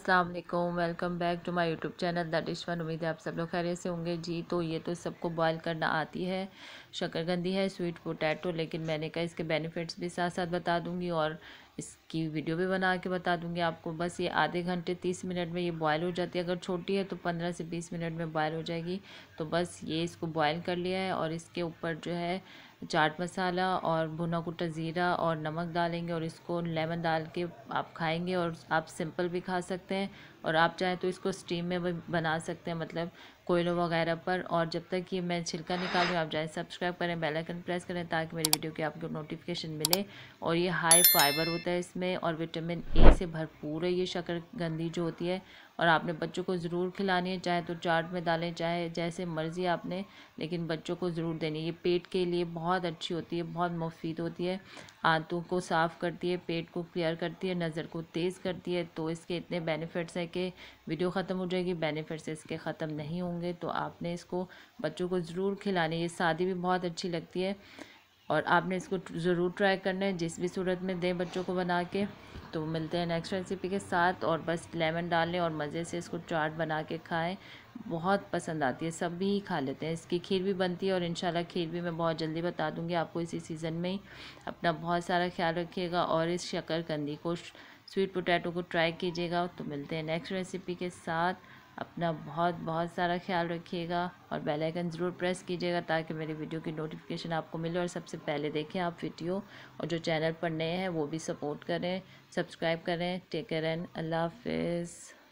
अस्सलाम वालेकुम, welcome back to my YouTube channel the dish one. उम्मीद है आप सब लोग खैरियत से होंगे जी। तो ये तो सबको बॉयल करना आती है, शकरकंदी है, स्वीट पोटैटो, लेकिन मैंने कहा इसके बेनिफिट्स भी साथ साथ बता दूंगी और इसकी वीडियो भी बना के बता दूंगी आपको। बस ये आधे घंटे 30 मिनट में ये बॉयल हो जाती है। अगर छोटी है तो 15 से 20 मिनट में बॉयल हो जाएगी। तो बस ये इसको बॉयल कर लिया है और इसके ऊपर जो है चाट मसाला और भुना कुटा ज़ीरा और नमक डालेंगे और इसको लेमन डाल के आप खाएंगे। और आप सिंपल भी खा सकते हैं और आप चाहें तो इसको स्टीम में भी बना सकते हैं, मतलब कोयलों वगैरह पर। और जब तक ये मैं छिलका निकाल रही हूँ, आप जाए सब्सक्राइब करें, बेल आइकन प्रेस करें ताकि मेरी वीडियो की आपको नोटिफिकेशन मिले। और ये हाई फाइबर होता है इसमें और विटामिन ए से भरपूर है ये शकरकंदी जो होती है। और आपने बच्चों को ज़रूर खिलानी है, चाहे तो चाट में डालें, चाहे जैसे मर्ज़ी आपने, लेकिन बच्चों को ज़रूर देनी है। ये पेट के लिए बहुत अच्छी होती है, बहुत मुफीद होती है, आंतों को साफ़ करती है, पेट को क्लियर करती है, नज़र को तेज़ करती है। तो इसके इतने बेनिफिट्स हैं कि वीडियो ख़त्म हो जाएगी, बेनिफिट्स इसके ख़त्म नहीं होंगे। तो आपने इसको बच्चों को ज़रूर खिलानी है। ये सादी भी बहुत अच्छी लगती है और आपने इसको ज़रूर ट्राई करना है, जिस भी सूरत में दें बच्चों को बना के। तो मिलते हैं नेक्स्ट रेसिपी के साथ। और बस लेमन डाल लें और मज़े से इसको चाट बना के खाएं, बहुत पसंद आती है, सब भी खा लेते हैं। इसकी खीर भी बनती है और इंशाल्लाह खीर भी मैं बहुत जल्दी बता दूंगी आपको इसी सीज़न में ही। अपना बहुत सारा ख्याल रखिएगा और इस शकरकंदी को, स्वीट पोटैटो को ट्राई कीजिएगा। तो मिलते हैं नेक्स्ट रेसिपी के साथ। अपना बहुत बहुत सारा ख्याल रखिएगा और बेल आइकन ज़रूर प्रेस कीजिएगा ताकि मेरी वीडियो की नोटिफिकेशन आपको मिले और सबसे पहले देखें आप वीडियो। और जो चैनल पर नए हैं वो भी सपोर्ट करें, सब्सक्राइब करें। टेक केयर एंड अल्लाह हाफिज़।